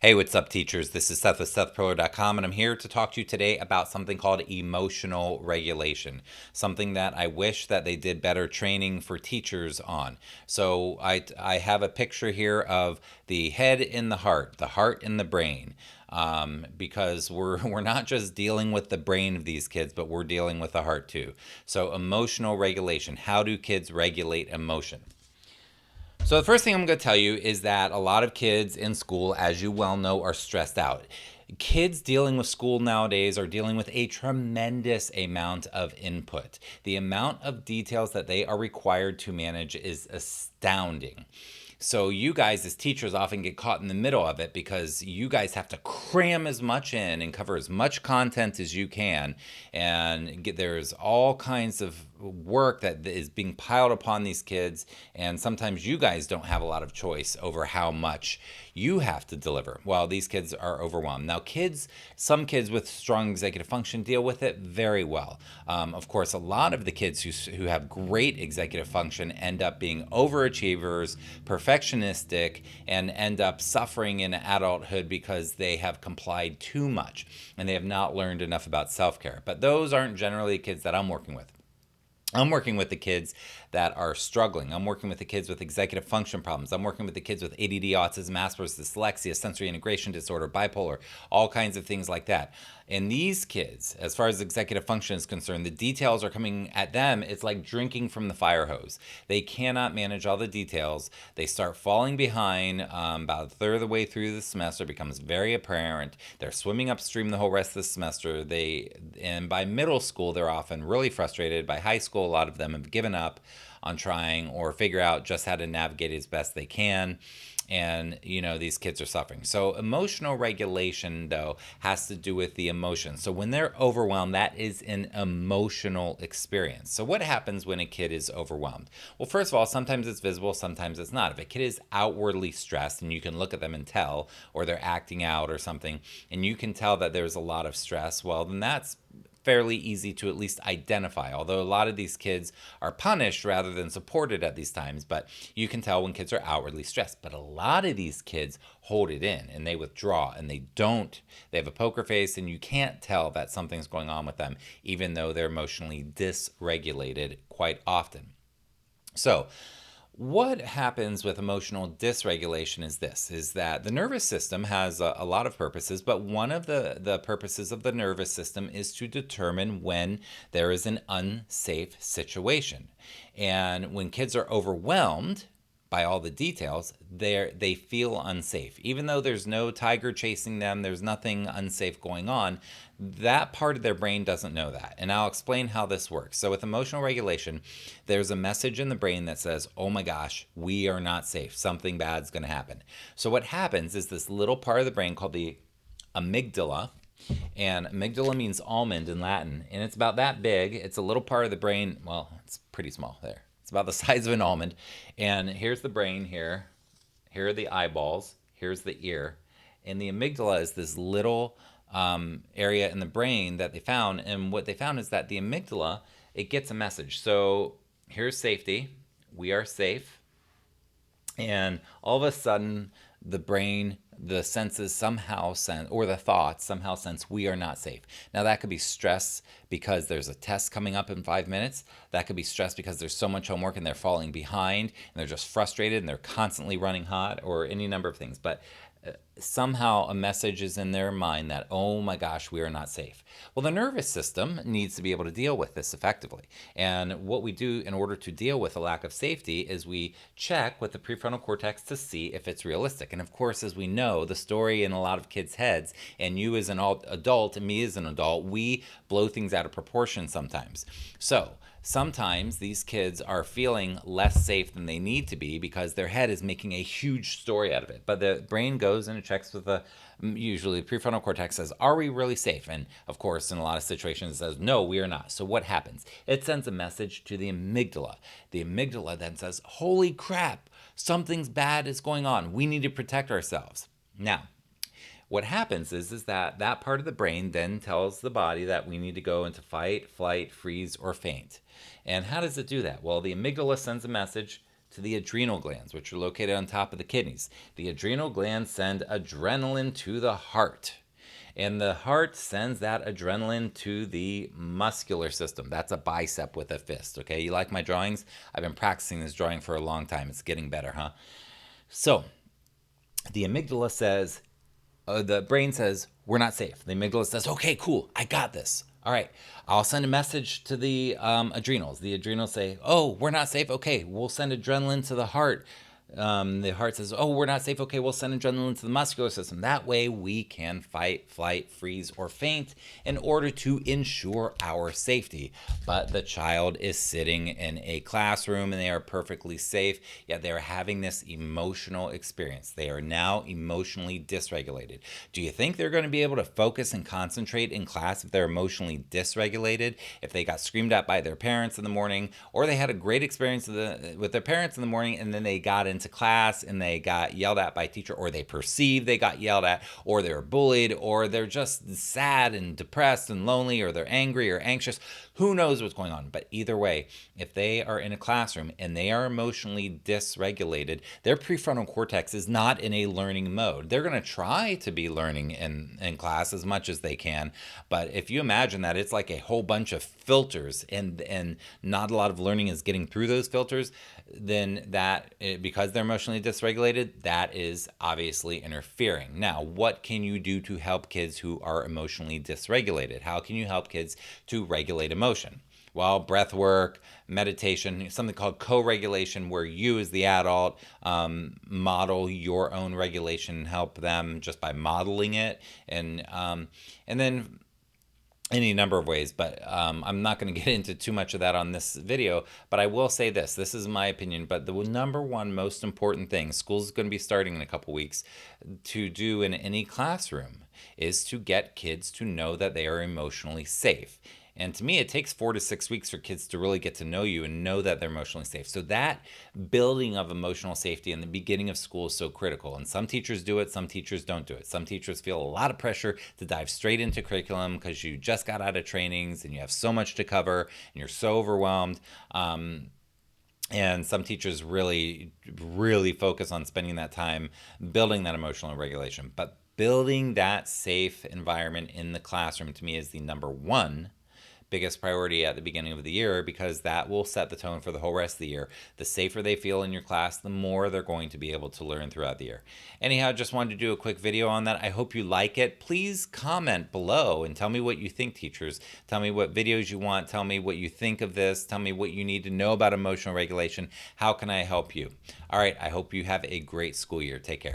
Hey, what's up, teachers? This is Seth with SethPerler.com, and I'm here to talk to you today about something called emotional regulation, something that I wish that they did better training for teachers on. So I have a picture here of the head in the heart in the brain, because we're not just dealing with the brain of these kids, but we're dealing with the heart too. So emotional regulation. How do kids regulate emotion? So the first thing I'm going to tell you is that a lot of kids in school, as you well know, are stressed out. Kids dealing with school nowadays are dealing with a tremendous amount of input. The amount of details that they are required to manage is astounding. So you guys as teachers often get caught in the middle of it because you guys have to cram as much in and cover as much content as you can, and there's all kinds of work that is being piled upon these kids, and sometimes you guys don't have a lot of choice over how much you have to deliver while these kids are overwhelmed. Now, some kids with strong executive function deal with it very well. Of course, a lot of the kids who have great executive function end up being overachievers, perfectionistic, and end up suffering in adulthood because they have complied too much and they have not learned enough about self-care. But those aren't generally kids that I'm working with. I'm working with the kids that are struggling. I'm working with the kids with executive function problems. I'm working with the kids with ADD, autism, Asperger's, dyslexia, sensory integration disorder, bipolar, all kinds of things like that. And these kids, as far as executive function is concerned, the details are coming at them. It's like drinking from the fire hose. They cannot manage all the details. They start falling behind about a third of the way through the semester. It becomes very apparent. They're swimming upstream the whole rest of the semester. And by middle school, they're often really frustrated. By high school, a lot of them have given up on trying or figure out just how to navigate as best they can. And these kids are suffering. So emotional regulation, though, has to do with the emotions. So when they're overwhelmed, that is an emotional experience. So what happens when a kid is overwhelmed? Well, first of all, sometimes it's visible, sometimes it's not. If a kid is outwardly stressed and you can look at them and tell, or they're acting out or something, and you can tell that there's a lot of stress, well, then that's fairly easy to at least identify, although a lot of these kids are punished rather than supported at these times. But you can tell when kids are outwardly stressed. But a lot of these kids hold it in and they withdraw and they have a poker face, and you can't tell that something's going on with them, even though they're emotionally dysregulated quite often. So what happens with emotional dysregulation is that the nervous system has a lot of purposes, but one of the purposes of the nervous system is to determine when there is an unsafe situation. And when kids are overwhelmed by all the details, they feel unsafe. Even though there's no tiger chasing them, there's nothing unsafe going on, that part of their brain doesn't know that. And I'll explain how this works. So with emotional regulation, there's a message in the brain that says, oh my gosh, we are not safe. Something bad's going to happen. So what happens is this little part of the brain called the amygdala, and amygdala means almond in Latin, and it's about that big. It's a little part of the brain. Well, it's pretty small there. It's about the size of an almond. And here's the brain here. Here are the eyeballs. Here's the ear. And the amygdala is this little area in the brain that they found. And what they found is that the amygdala, it gets a message. So here's safety. We are safe. And all of a sudden, the brain, the senses somehow sense, or the thoughts somehow sense, we are not safe. Now, that could be stress because there's a test coming up in 5 minutes. That could be stress because there's so much homework and they're falling behind and they're just frustrated and they're constantly running hot, or any number of things. But somehow a message is in their mind that, oh my gosh, we are not safe. Well, the nervous system needs to be able to deal with this effectively. And what we do in order to deal with a lack of safety is we check with the prefrontal cortex to see if it's realistic. And of course, as we know, the story in a lot of kids' heads, and you as an adult and me as an adult, we blow things out of proportion sometimes. So sometimes these kids are feeling less safe than they need to be because their head is making a huge story out of it. But the brain goes and it checks with usually the prefrontal cortex says, are we really safe? And of course, in a lot of situations, it says, no, we are not. So what happens? It sends a message to the amygdala. The amygdala then says, holy crap, something's bad is going on. We need to protect ourselves. Now, what happens is that part of the brain then tells the body that we need to go into fight, flight, freeze, or faint. And how does it do that? Well, the amygdala sends a message to the adrenal glands, which are located on top of the kidneys. The adrenal glands send adrenaline to the heart. And the heart sends that adrenaline to the muscular system. That's a bicep with a fist, okay? You like my drawings? I've been practicing this drawing for a long time. It's getting better, huh? So, the amygdala says, the brain says, we're not safe. The amygdala says, okay, cool, I got this. All right, I'll send a message to the adrenals. The adrenals say, oh, we're not safe. Okay, we'll send adrenaline to the heart. The heart says, oh, we're not safe. Okay, we'll send adrenaline to the muscular system. That way we can fight, flight, freeze, or faint in order to ensure our safety. But the child is sitting in a classroom and they are perfectly safe, yet they are having this emotional experience. They are now emotionally dysregulated. Do you think they're going to be able to focus and concentrate in class if they're emotionally dysregulated? If they got screamed at by their parents in the morning, or they had a great experience with their parents in the morning and then they got into class and they got yelled at by a teacher, or they perceive they got yelled at, or they were bullied, or they're just sad and depressed and lonely, or they're angry or anxious. Who knows what's going on? But either way, if they are in a classroom and they are emotionally dysregulated, their prefrontal cortex is not in a learning mode. They're going to try to be learning in class as much as they can. But if you imagine that it's like a whole bunch of filters and not a lot of learning is getting through those filters, then because they're emotionally dysregulated, that is obviously interfering. Now, what can you do to help kids who are emotionally dysregulated? How can you help kids to regulate emotion? Well, breath work, meditation, something called co-regulation, where you as the adult model your own regulation and help them just by modeling it, and then any number of ways, but I'm not going to get into too much of that on this video. But I will say this is my opinion, but the number one most important thing, school's going to be starting in a couple weeks, to do in any classroom is to get kids to know that they are emotionally safe. And to me, it takes 4 to 6 weeks for kids to really get to know you and know that they're emotionally safe. So that building of emotional safety in the beginning of school is so critical. And some teachers do it, some teachers don't do it. Some teachers feel a lot of pressure to dive straight into curriculum because you just got out of trainings and you have so much to cover and you're so overwhelmed. And some teachers really, really focus on spending that time building that emotional regulation. But building that safe environment in the classroom, to me, is the number one biggest priority at the beginning of the year, because that will set the tone for the whole rest of the year. The safer they feel in your class, the more they're going to be able to learn throughout the year. Anyhow, just wanted to do a quick video on that. I hope you like it. Please comment below and tell me what you think, teachers. Tell me what videos you want. Tell me what you think of this. Tell me what you need to know about emotional regulation. How can I help you? All right, I hope you have a great school year. Take care.